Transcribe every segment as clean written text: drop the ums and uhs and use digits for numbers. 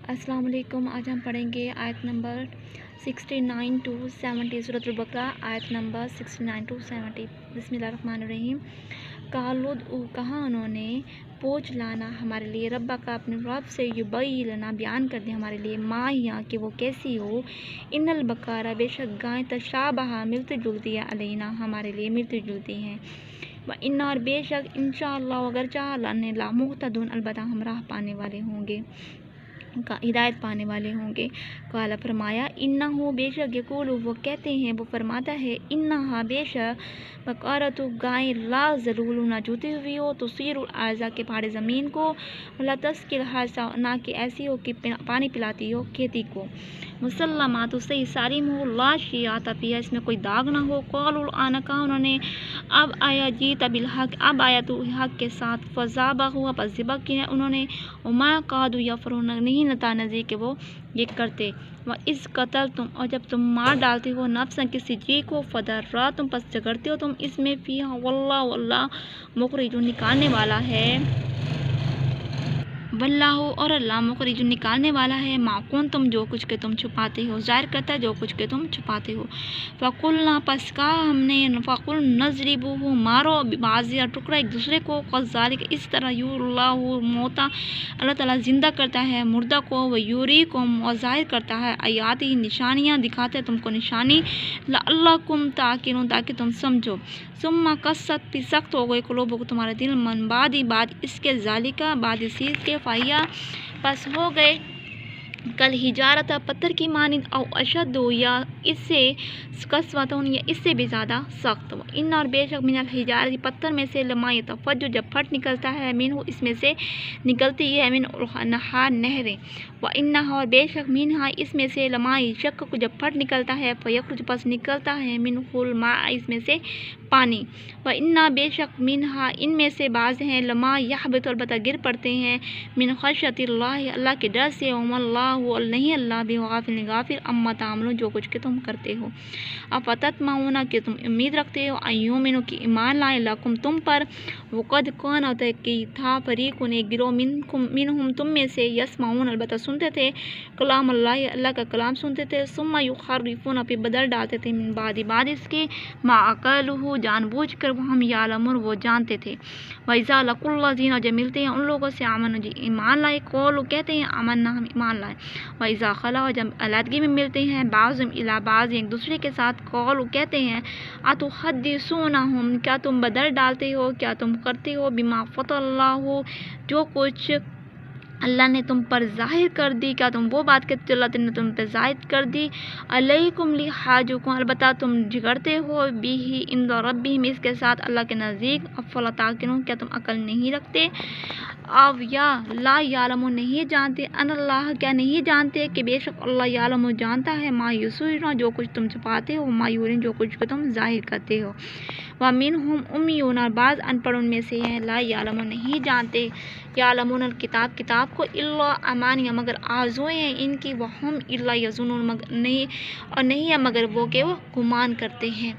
السلام علیکم۔ آج ہم پڑھیں گے آیت نمبر 69 to 70 سورۃ البقرہ، آیت نمبر 69 to 70۔ بسم اللہ الرحمن الرحیم۔ کہا انہوں نے پوچھ لانا ہمارے لیے ربا کا اپنے رب سے، یبین لنا بیان کر دیں ہمارے لیے، ما یہاں کہ وہ کیسی ہو، ان البقرہ بے شک گائیں، تشابہ ملتی جلتی ہے، علینا ہمارے لیے ملتی جلتی ہیں، وَإِنَّا اور بے شک انشاءاللہ اگر چاہ اللہ نے لا مہتدون البتہ ہم راہ پانے والے ہوں گے، ہدایت پانے والے ہوں گے۔ قال فرمایا، انہو بے شک یقول وہ کہتے ہیں، وہ فرماتا ہے، انہا بے شک بقرۃ گائے، لا ذلول نہ جوتی ہوئی ہو، تصیر الارض کے پہاڑ زمین کو، ولا تسقی الحرث نہ کہ ایسی ہو کہ پانی پلاتی ہو کھیتی کو، مسلمات صحیح سالم ہو، لا شیاۃ فیہا اس میں کوئی داغ نہ ہو۔ قالوا الآن کہا انہوں نے، اب آیا جیت بالحق اب آیا تو حق کے ساتھ، فذبحوها پس ذبح کیا انہوں نے، وما کادوا یفعلون نہیں نتا نزی کہ وہ یہ کرتے، وَإِذْ قَتَلْتُمْ اور جب تم مار ڈالتے ہو نفسا کسی جی کو، فَدَرَّأْتُمْ پس جھگڑتے ہو تم اس میں، فیہا واللہ اللہ مخرج نکالنے والا ہے، واللہ اور اللہ مخرج نکالنے والا ہے، ما کنتم جو کچھ کہ تم چھپاتے ہو، ظاہر کرتا ہے جو کچھ کہ تم چھپاتے ہو۔ فَقُلْنَا پس کہا ہم نے، فَقُلْنَا اضْرِبُوهُ مارو بِبَعْضِھا ٹکڑا ایک دوسرے کو، كَذَلِكَ اس طرح يُحْيِي اللّٰهُ الْمَوْتَىٰ اللہ تعالیٰ زندہ کرتا ہے مردہ کو، وَيُرِيكُمْ اور ظاہر کرتا ہے آیاتہ نشانیاں دکھاتا ہے تم کو نشانی، لَعَلَّكُمْ تَعْقِلُونَ تاکہ تم سمجھو۔ ثم قست پھر سخت ہو گئے قلوبکم تمہارا دل، من بعد اس کے ذالک بعد اس چیز کے، فہیا پس ہو گئے کل ہجارت پتھر کی مانند، او اشد یا اس سے قسوۃ یا اس سے بھی زیادہ سخت، ان اور بے شک من الحجارت پتھر میں سے، لما یتفجر جب پھٹ نکلتا ہے، منہ اس میں سے نکلتی ہے، من الانہار نہریں، وانہا اور بے شک منہا اس میں سے، لما یشقق جب پھٹ نکلتا ہے، فیخرج پس نکلتا ہے، منہ الماء اس میں سے پانی، وانہا بے شک منہا ان میں سے بعض ہیں، لما یحبط البتہ گر پڑتے ہیں، من خشیۃ اللہ اللہ کے ڈر سے، وما اللہ نہیں اللہ بغافل غافل عما تعملون جو کچھ کہ تم کرتے ہو، افتطمعون کہ تم امید رکھتے ہو، ان یؤمنوا کہ ایمان لائے، لکم تم پر، وقد کان کہ تھا، فریق ایک گروہ منہم تم میں سے، یسمعون البتہ سنتے تھے، کلام اللہ اللہ کا کلام سنتے تھے، ثم یحرفون پھر بدل ڈالتے تھے، من بعد اس کے، ما عقلوہ جان بوجھ کر، وہم یعلمون وہ جانتے تھے، وَإِذَا لَقُوا الَّذِينَ جب ملتے ہیں ان لوگوں سے، آمنوا جی ایمان لائے، قولوا کہتے ہیں، آمنا ہم ایمان لائے، وَإِذَا خَلَوْا جب علیحدگی میں ملتے ہیں، بعضهم الی بعض ایک دوسرے کے ساتھ، قولوا کہتے ہیں، اتحدثونہم کیا تم بدل ڈالتے ہو، کیا تم کرتے ہو، بما فتح اللہ جو کچھ اللہ نے تم پر ظاہر کر دی، کیا تم وہ بات کہتے اللہ نے تم پر ظاہر کر دی، علیکم لحاجکم البتہ تم جھگڑتے ہو، بھی عند ربہم اس کے ساتھ اللہ کے نزدیک، افلا تعقلون کیا تم عقل نہیں رکھتے، اب یا لا یعلمون نہیں جانتے، ان اللہ کیا نہیں جانتے کہ بے شک اللہ یعلم جانتا ہے، ما یسرون جو کچھ تم چھپاتے ہو، ما یعلنون جو کچھ کہ تم ظاہر کرتے ہو، ومنہم امیون اور بعض ان پڑھ ان میں سے ہیں، لا یعلمون نہیں جانتے، یعلمون الکتاب کتاب کو، الا امانی مگر آرزوئیں ہیں ان کی، وہم الا یظنون نہیں ہے مگر وہ کہ وہ گمان کرتے ہیں،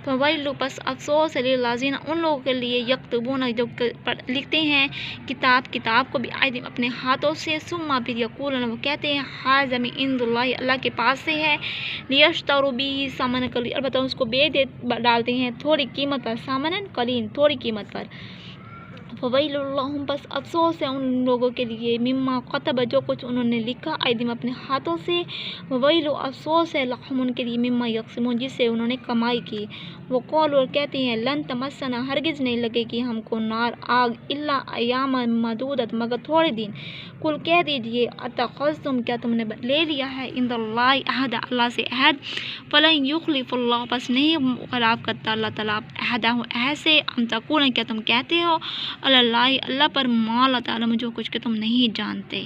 فویل پس افسوس للذین ان لوگوں کے لیے، یکتبون جو لکھتے ہیں کتاب کو، بأیدیہم اپنے ہاتھوں سے، ثم پھر یقولون وہ کہتے ہیں، ھذا من عند اللہ اللہ کے پاس سے ہے، لیشتروا بہ ثمنا قلیلا البتہ اس کو بیچ ڈالتے ہیں تھوڑی قیمت پر، ثمنا قلیلا تھوڑی قیمت پر، فویل لہم پس افسوس ہے ان لوگوں کے لیے، مما کتب جو کچھ انہوں نے لکھا، ایدیہم اپنے ہاتھوں سے، وویل افسوس ہے لہم ان کے لیے، مما یکسبون جس سے انہوں نے کمائی کی، وقالوا اور کہتے ہیں، لن تمسنا ہرگز نہیں لگے گی ہم کو نار آگ، الا ایاما معدودۃ مگر تھوڑے دن، قل کہہ دیجئے، اتخذتم کیا تم نے لے لیا ہے، عند اللہ عہد اللہ سے عہد، فلن یخلف اللہ پس نہیں خلاف کرتا اللہ تعالیٰ عہدہ عہد سے، ام تقولون کیا تم کہتے ہو، علی اللہ اللہ پر، ما لا تعلمون جو کچھ کہ تم نہیں جانتے۔